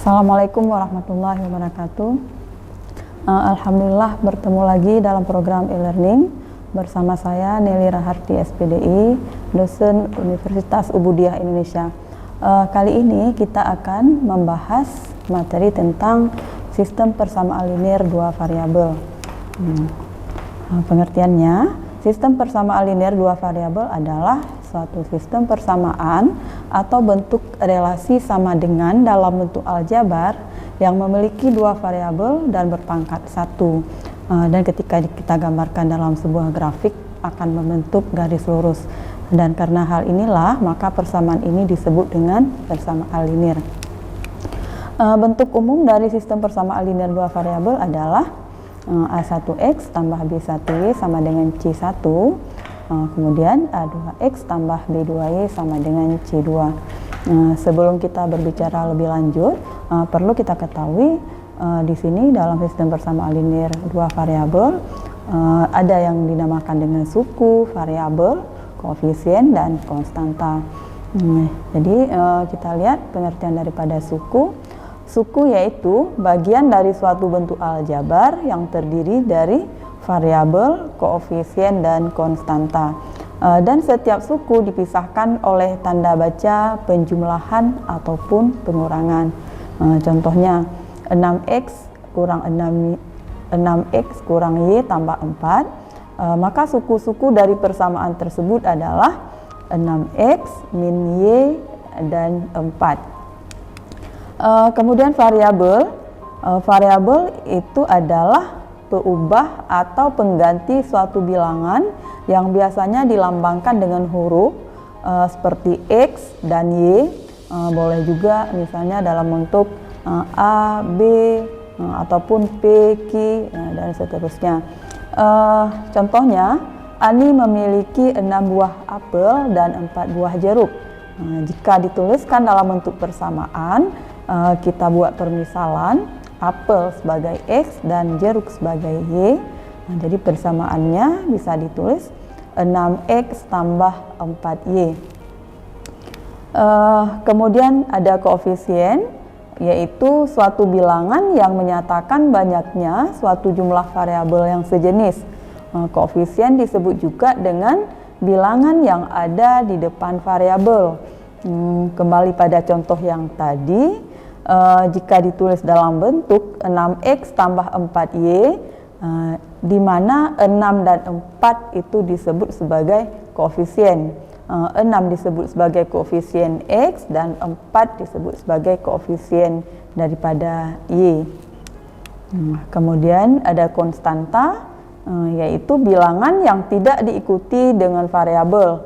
Assalamualaikum warahmatullahi wabarakatuh. Alhamdulillah bertemu lagi dalam program e-learning bersama saya Nelly Raharti SPDI, dosen Universitas Ubudiyah Indonesia. Kali ini kita akan membahas materi tentang sistem persamaan linear dua variabel. Pengertiannya, sistem persamaan linear dua variabel adalah suatu sistem persamaan atau bentuk relasi sama dengan dalam bentuk aljabar yang memiliki dua variabel dan berpangkat satu. Dan ketika kita gambarkan dalam sebuah grafik akan membentuk garis lurus. Dan karena hal inilah maka persamaan ini disebut dengan persamaan linear. Bentuk umum dari sistem persamaan linear dua variabel adalah A1X tambah B1Y sama dengan C1. Kemudian A2X tambah B2Y sama dengan C2. Sebelum kita berbicara lebih lanjut, perlu kita ketahui di sini dalam sistem persamaan linear dua variabel ada yang dinamakan dengan suku, variabel, koefisien, dan konstanta. Jadi kita lihat pengertian daripada suku. Suku yaitu bagian dari suatu bentuk aljabar yang terdiri dari variabel, koefisien, dan konstanta. Dan setiap suku dipisahkan oleh tanda baca penjumlahan ataupun pengurangan. Contohnya 6x kurang y tambah 4. Maka suku-suku dari persamaan tersebut adalah 6x min y dan 4. Kemudian variabel itu adalah peubah atau pengganti suatu bilangan yang biasanya dilambangkan dengan huruf seperti x dan y. Boleh juga misalnya dalam bentuk a, b, ataupun p, q, dan seterusnya. Contohnya, Ani memiliki 6 buah apel dan 4 buah jeruk. Jika dituliskan dalam bentuk persamaan, kita buat permisalan apel sebagai x dan jeruk sebagai y. Jadi persamaannya bisa ditulis 6x tambah 4y. Kemudian ada koefisien, yaitu suatu bilangan yang menyatakan banyaknya suatu jumlah variabel yang sejenis. Koefisien disebut juga dengan bilangan yang ada di depan variabel. Kembali pada contoh yang tadi, jika ditulis dalam bentuk 6x tambah 4y, di mana 6 dan 4 itu disebut sebagai koefisien. 6 disebut sebagai koefisien x dan 4 disebut sebagai koefisien daripada y. Kemudian ada konstanta, yaitu bilangan yang tidak diikuti dengan variabel.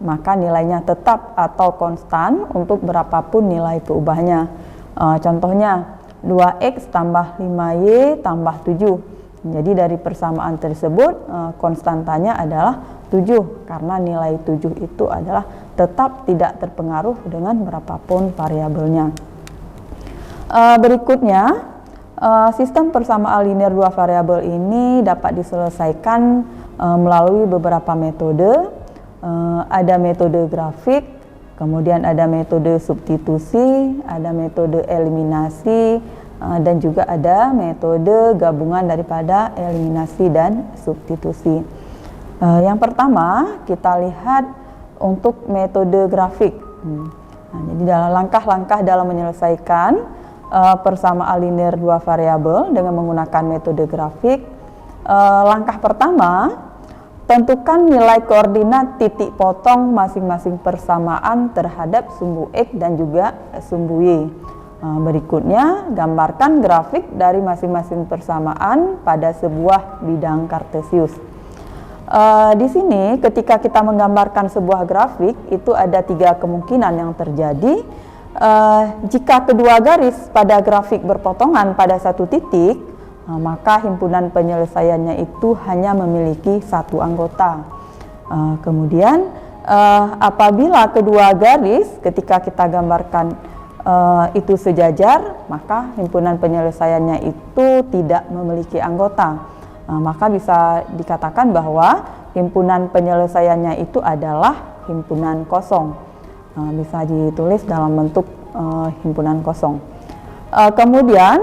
Maka nilainya tetap atau konstan untuk berapapun nilai peubahnya. Contohnya 2x tambah 5y tambah 7. Jadi dari persamaan tersebut konstantanya adalah 7 karena nilai 7 itu adalah tetap tidak terpengaruh dengan berapapun variabelnya. Berikutnya, sistem persamaan linear dua variabel ini dapat diselesaikan melalui beberapa metode. Ada metode grafik, kemudian ada metode substitusi, ada metode eliminasi, dan juga ada metode gabungan daripada eliminasi dan substitusi. Yang pertama kita lihat untuk metode grafik. Jadi dalam langkah-langkah dalam menyelesaikan persamaan linear dua variabel dengan menggunakan metode grafik. Langkah pertama, tentukan nilai koordinat titik potong masing-masing persamaan terhadap sumbu X dan juga sumbu Y. Berikutnya, gambarkan grafik dari masing-masing persamaan pada sebuah bidang kartesius. Di sini, ketika kita menggambarkan sebuah grafik, itu ada 3 kemungkinan yang terjadi. Jika kedua garis pada grafik berpotongan pada satu titik, maka himpunan penyelesaiannya itu hanya memiliki satu anggota. Kemudian apabila kedua garis ketika kita gambarkan itu sejajar, maka himpunan penyelesaiannya itu tidak memiliki anggota. Maka bisa dikatakan bahwa himpunan penyelesaiannya itu adalah himpunan kosong. Bisa ditulis dalam bentuk himpunan kosong. Kemudian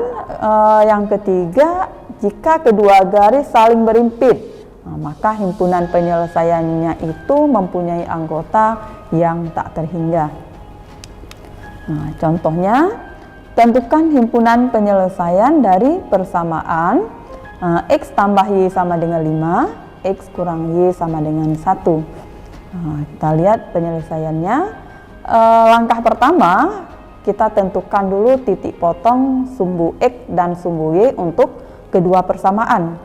yang ketiga, jika kedua garis saling berimpit, maka himpunan penyelesaiannya itu mempunyai anggota yang tak terhingga. Contohnya, tentukan himpunan penyelesaian dari persamaan X tambah Y sama dengan 5, X kurang Y sama dengan 1. Kita lihat penyelesaiannya. Langkah pertama, kita tentukan dulu titik potong sumbu X dan sumbu Y untuk kedua persamaan.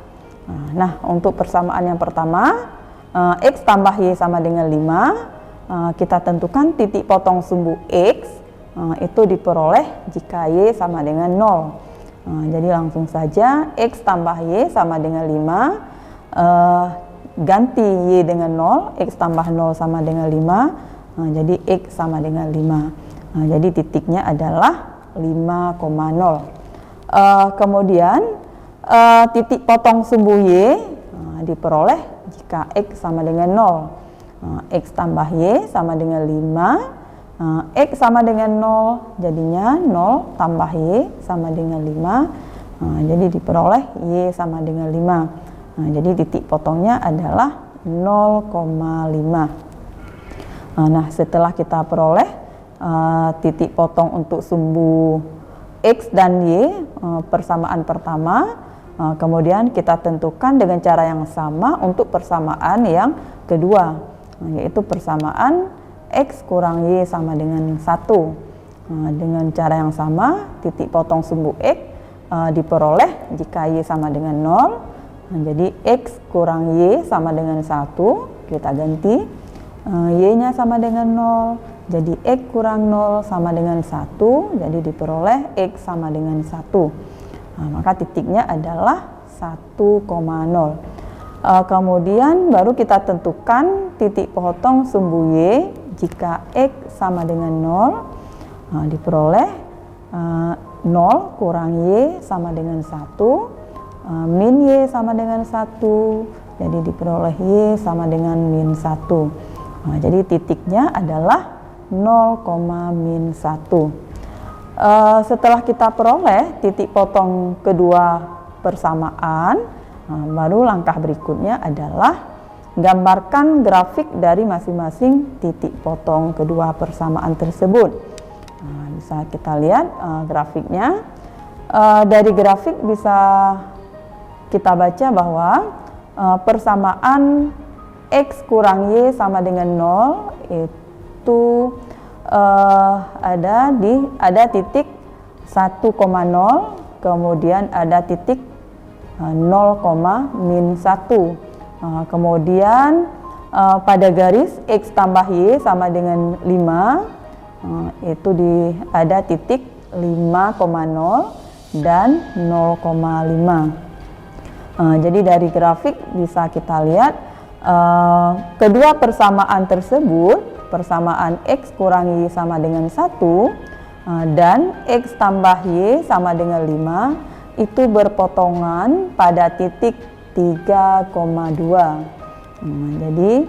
Nah, untuk persamaan yang pertama, X tambah Y sama dengan 5, kita tentukan titik potong sumbu X itu diperoleh jika Y sama dengan 0. Jadi langsung saja X tambah Y sama dengan 5, ganti Y dengan 0, X tambah 0 sama dengan 5, jadi X sama dengan 5. Jadi titiknya adalah 5,0. Kemudian titik potong sumbu Y diperoleh jika X sama dengan 0. X tambah Y sama dengan 5, X sama dengan 0, jadinya 0 tambah Y sama dengan 5, jadi diperoleh Y sama dengan 5. Jadi titik potongnya adalah 0,5. Nah, setelah kita peroleh titik potong untuk sumbu X dan Y persamaan pertama, kemudian kita tentukan dengan cara yang sama untuk persamaan yang kedua, yaitu persamaan X kurang Y sama dengan 1. Dengan cara yang sama, titik potong sumbu X diperoleh jika Y sama dengan 0. Jadi X kurang Y sama dengan 1, kita ganti, Y-nya sama dengan 0, jadi X kurang 0 sama dengan 1, jadi diperoleh X sama dengan 1. Maka titiknya adalah 1,0. Kemudian baru kita tentukan titik potong sumbu Y jika X sama dengan 0, diperoleh 0 kurang Y sama dengan 1, min Y sama dengan 1, jadi diperoleh Y sama dengan min 1. Jadi titiknya adalah 0,-1. Setelah kita peroleh titik potong kedua persamaan, baru langkah berikutnya adalah gambarkan grafik dari masing-masing titik potong kedua persamaan tersebut. Bisa kita lihat grafiknya. Dari grafik bisa kita baca bahwa persamaan X kurang Y sama dengan 0 itu ada titik 1,0, kemudian ada titik 0,-1. Kemudian pada garis X tambah Y sama dengan 5, itu ada titik 5,0 dan 0,5. Jadi dari grafik bisa kita lihat kedua persamaan tersebut, persamaan X kurang Y sama dengan 1 dan X tambah Y sama dengan 5 itu berpotongan pada titik 3,2. Jadi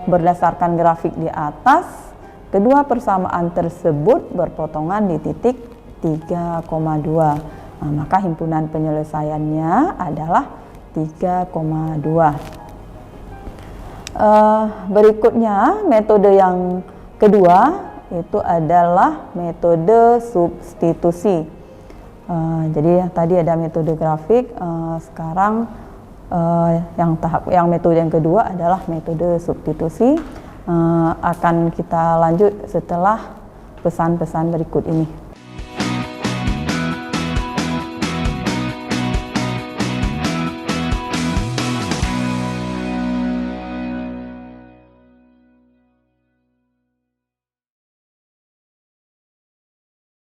berdasarkan grafik di atas, kedua persamaan tersebut berpotongan di titik 3,2. Maka himpunan penyelesaiannya adalah 3,2. Berikutnya metode yang kedua itu adalah metode substitusi. Jadi tadi ada metode grafik, sekarang yang metode yang kedua adalah metode substitusi. Akan kita lanjut setelah pesan-pesan berikut ini.